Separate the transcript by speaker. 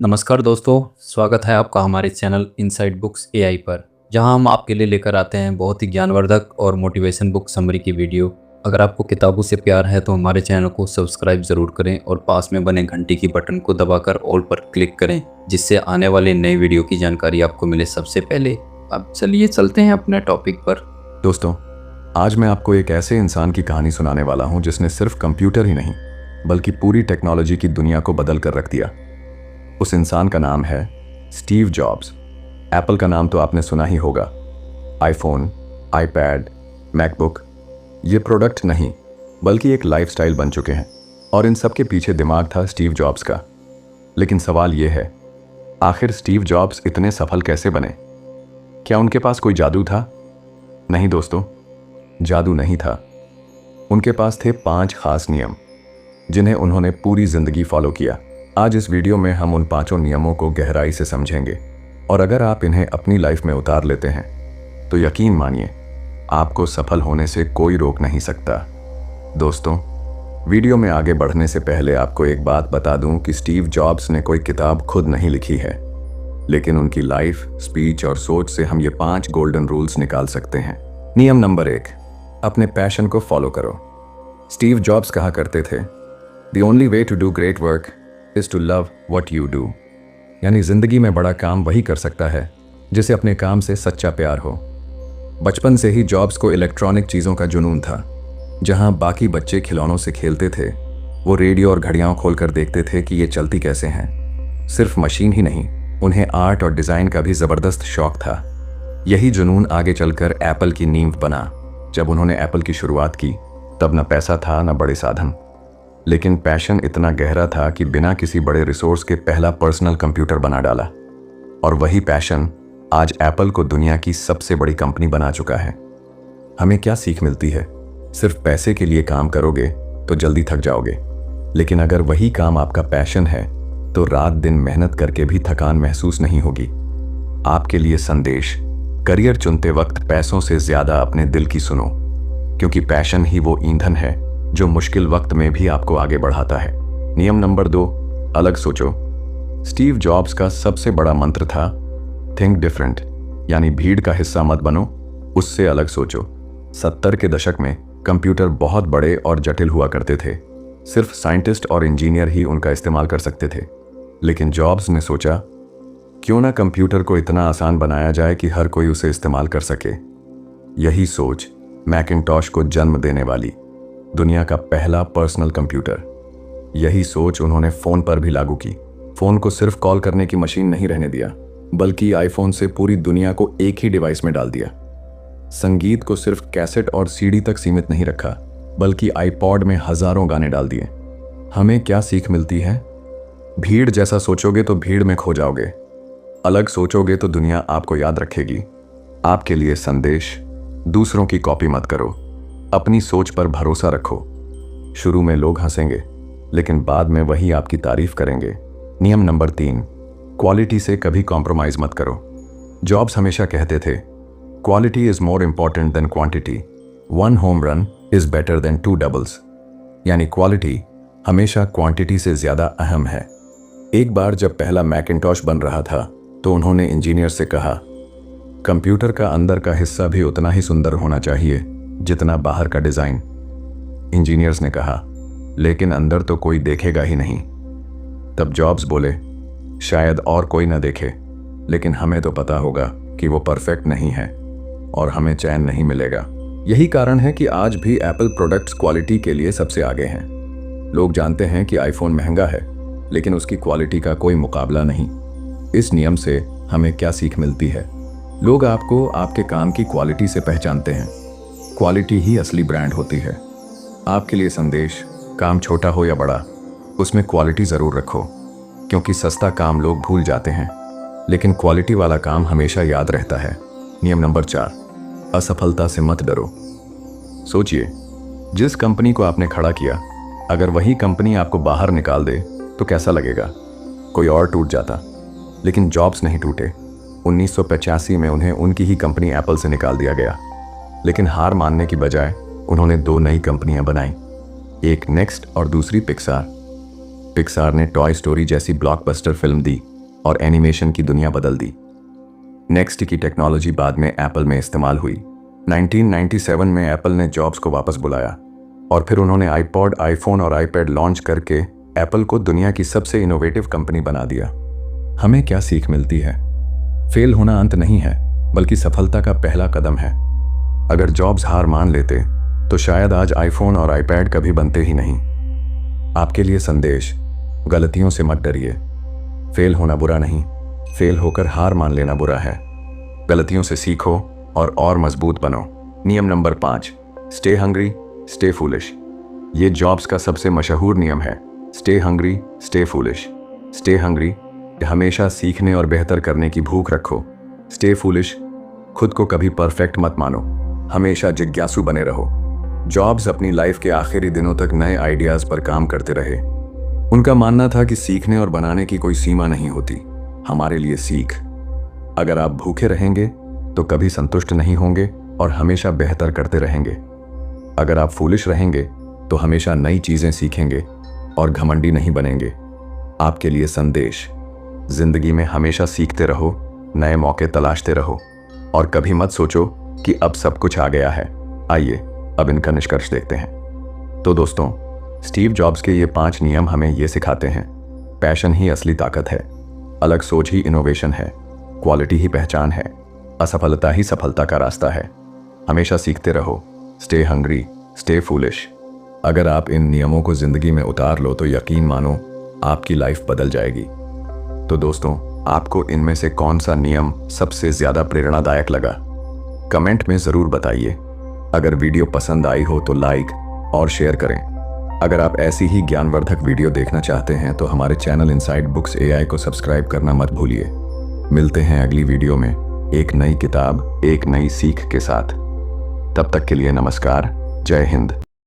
Speaker 1: नमस्कार दोस्तों, स्वागत है आपका हमारे चैनल इनसाइड बुक्स एआई पर, जहां हम आपके लिए लेकर आते हैं बहुत ही ज्ञानवर्धक और मोटिवेशन बुक समरी की वीडियो। अगर आपको किताबों से प्यार है तो हमारे चैनल को सब्सक्राइब ज़रूर करें और पास में बने घंटी की बटन को दबाकर ऑल पर क्लिक करें, जिससे आने वाले नए वीडियो की जानकारी आपको मिले सबसे पहले। अब चलिए चलते हैं अपने टॉपिक पर।
Speaker 2: दोस्तों, आज मैं आपको एक ऐसे इंसान की कहानी सुनाने वाला हूं जिसने सिर्फ कंप्यूटर ही नहीं बल्कि पूरी टेक्नोलॉजी की दुनिया को बदल कर रख दिया। उस इंसान का नाम है स्टीव जॉब्स। एप्पल का नाम तो आपने सुना ही होगा। आईफोन, आईपैड, मैकबुक, ये प्रोडक्ट नहीं बल्कि एक लाइफस्टाइल बन चुके हैं और इन सब के पीछे दिमाग था स्टीव जॉब्स का। लेकिन सवाल ये है, आखिर स्टीव जॉब्स इतने सफल कैसे बने? क्या उनके पास कोई जादू था? नहीं दोस्तों, जादू नहीं था। उनके पास थे 5 खास नियम जिन्हें उन्होंने पूरी जिंदगी फॉलो किया। आज इस वीडियो में हम उन 5 नियमों को गहराई से समझेंगे और अगर आप इन्हें अपनी लाइफ में उतार लेते हैं तो यकीन मानिए आपको सफल होने से कोई रोक नहीं सकता। दोस्तों, वीडियो में आगे बढ़ने से पहले आपको एक बात बता दूं कि स्टीव जॉब्स ने कोई किताब खुद नहीं लिखी है, लेकिन उनकी लाइफ, स्पीच और सोच से हम ये 5 गोल्डन रूल्स निकाल सकते हैं। नियम नंबर 1, अपने पैशन को फॉलो करो। स्टीव जॉब्स कहा करते थे, the only way to do great work is to love what you do. यानी जिंदगी में बड़ा काम वही कर सकता है जिसे अपने काम से सच्चा प्यार हो। बचपन से ही जॉब्स को इलेक्ट्रॉनिक चीज़ों का जुनून था। जहां बाकी बच्चे खिलौनों से खेलते थे, वो रेडियो और घड़ियां खोलकर देखते थे कि ये चलती कैसे हैं। सिर्फ मशीन ही नहीं, उन्हें आर्ट और डिज़ाइन का भी ज़बरदस्त शौक था। यही जुनून आगे चलकर एप्पल की नींव बना। जब उन्होंने एप्पल की शुरुआत की तब न पैसा था न बड़े साधन, लेकिन पैशन इतना गहरा था कि बिना किसी बड़े रिसोर्स के पहला पर्सनल कंप्यूटर बना डाला। और वही पैशन आज एप्पल को दुनिया की सबसे बड़ी कंपनी बना चुका है। हमें क्या सीख मिलती है? सिर्फ पैसे के लिए काम करोगे तो जल्दी थक जाओगे, लेकिन अगर वही काम आपका पैशन है तो रात दिन मेहनत करके भी थकान महसूस नहीं होगी। आपके लिए संदेश, करियर चुनते वक्त पैसों से ज्यादा अपने दिल की सुनो, क्योंकि पैशन ही वो ईंधन है जो मुश्किल वक्त में भी आपको आगे बढ़ाता है। नियम नंबर 2, अलग सोचो। स्टीव जॉब्स का सबसे बड़ा मंत्र था थिंक डिफरेंट, यानी भीड़ का हिस्सा मत बनो, उससे अलग सोचो। 70 के दशक में कंप्यूटर बहुत बड़े और जटिल हुआ करते थे। सिर्फ साइंटिस्ट और इंजीनियर ही उनका इस्तेमाल कर सकते थे। लेकिन जॉब्स ने सोचा, क्यों ना कंप्यूटर को इतना आसान बनाया जाए कि हर कोई उसे इस्तेमाल कर सके। यही सोच मैकिंटॉश को जन्म देने वाली, दुनिया का पहला पर्सनल कंप्यूटर। यही सोच उन्होंने फ़ोन पर भी लागू की। फ़ोन को सिर्फ कॉल करने की मशीन नहीं रहने दिया, बल्कि आईफोन से पूरी दुनिया को एक ही डिवाइस में डाल दिया। संगीत को सिर्फ कैसेट और सीडी तक सीमित नहीं रखा, बल्कि आईपॉड में हज़ारों गाने डाल दिए। हमें क्या सीख मिलती है? भीड़ जैसा सोचोगे तो भीड़ में खो जाओगे, अलग सोचोगे तो दुनिया आपको याद रखेगी। आपके लिए संदेश, दूसरों की कॉपी मत करो, अपनी सोच पर भरोसा रखो। शुरू में लोग हंसेंगे, लेकिन बाद में वही आपकी तारीफ करेंगे। नियम नंबर 3, क्वालिटी से कभी कॉम्प्रोमाइज मत करो। जॉब्स हमेशा कहते थे, quality is more important than quantity, 1 home run is better than 2 doubles. यानी क्वालिटी हमेशा क्वांटिटी से ज्यादा अहम है। एक बार जब पहला मैकिंटॉश बन रहा था तो उन्होंने इंजीनियर से कहा, कंप्यूटर का अंदर का हिस्सा भी उतना ही सुंदर होना चाहिए जितना बाहर का डिजाइन। इंजीनियर्स ने कहा, लेकिन अंदर तो कोई देखेगा ही नहीं। तब जॉब्स बोले, शायद और कोई ना देखे, लेकिन हमें तो पता होगा कि वो परफेक्ट नहीं है और हमें चैन नहीं मिलेगा। यही कारण है कि आज भी एप्पल प्रोडक्ट्स क्वालिटी के लिए सबसे आगे हैं। लोग जानते हैं कि आईफोन महंगा है, लेकिन उसकी क्वालिटी का कोई मुकाबला नहीं। इस नियम से हमें क्या सीख मिलती है? लोग आपको आपके काम की क्वालिटी से पहचानते हैं। क्वालिटी ही असली ब्रांड होती है। आपके लिए संदेश, काम छोटा हो या बड़ा, उसमें क्वालिटी ज़रूर रखो, क्योंकि सस्ता काम लोग भूल जाते हैं, लेकिन क्वालिटी वाला काम हमेशा याद रहता है। नियम नंबर 4, असफलता से मत डरो। सोचिए, जिस कंपनी को आपने खड़ा किया, अगर वही कंपनी आपको बाहर निकाल दे तो कैसा लगेगा? कोई और टूट जाता, लेकिन जॉब्स नहीं टूटे। 1985 में उन्हें उनकी ही कंपनी एप्पल से निकाल दिया गया, लेकिन हार मानने की बजाय उन्होंने 2 नई कंपनियां बनाई, एक नेक्स्ट और दूसरी पिक्सार। पिक्सार ने टॉय स्टोरी जैसी ब्लॉकबस्टर फिल्म दी, और एनिमेशन की दुनिया बदल दी। नेक्स्ट की टेक्नोलॉजी बाद में एप्पल में इस्तेमाल हुई। 1997 में एप्पल ने जॉब्स को वापस बुलाया और फिर उन्होंने आईपॉड, आईफोन और आईपैड लॉन्च करके एप्पल को दुनिया की सबसे इनोवेटिव कंपनी बना दिया। हमें क्या सीख मिलती है? फेल होना अंत नहीं है, बल्कि सफलता का पहला कदम है। अगर जॉब्स हार मान लेते तो शायद आज आईफोन और आईपैड कभी बनते ही नहीं। आपके लिए संदेश: गलतियों से मत डरिए। फेल होना बुरा नहीं, फेल होकर हार मान लेना बुरा है। गलतियों से सीखो और मजबूत बनो। नियम number 5, stay hungry, stay foolish. ये जॉब्स का सबसे मशहूर नियम है। Stay hungry, stay foolish. Stay hungry, हमेशा सीखने और बेहतर करने की भूख रखो। स्टे फूलिश, खुद को कभी परफेक्ट मत मानो, हमेशा जिज्ञासु बने रहो। जॉब्स अपनी लाइफ के आखिरी दिनों तक नए आइडियाज पर काम करते रहे। उनका मानना था कि सीखने और बनाने की कोई सीमा नहीं होती। हमारे लिए सीख: अगर आप भूखे रहेंगे तो कभी संतुष्ट नहीं होंगे और हमेशा बेहतर करते रहेंगे। अगर आप फूलिश रहेंगे तो हमेशा नई चीजें सीखेंगे और घमंडी नहीं बनेंगे। आपके लिए संदेश: जिंदगी में हमेशा सीखते रहो, नए मौके तलाशते रहो और कभी मत सोचो कि अब सब कुछ आ गया है। आइए अब इनका निष्कर्ष देखते हैं। तो दोस्तों, स्टीव जॉब्स के ये 5 नियम हमें ये सिखाते हैं: पैशन ही असली ताकत है, अलग सोच ही इनोवेशन है, क्वालिटी ही पहचान है, असफलता ही सफलता का रास्ता है। हमेशा सीखते रहो, स्टे हंग्री, स्टे फूलिश। अगर आप इन नियमों को जिंदगी में उतार लो तो यकीन मानो आपकी लाइफ बदल जाएगी। तो दोस्तों, आपको इनमें से कौन सा नियम सबसे ज्यादा प्रेरणादायक लगा? कमेंट में जरूर बताइए। अगर वीडियो पसंद आई हो तो लाइक और शेयर करें। अगर आप ऐसी ही ज्ञानवर्धक वीडियो देखना चाहते हैं तो हमारे चैनल इनसाइड बुक्स एआई को सब्सक्राइब करना मत भूलिए। मिलते हैं अगली वीडियो में एक नई किताब, एक नई सीख के साथ। तब तक के लिए नमस्कार, जय हिंद।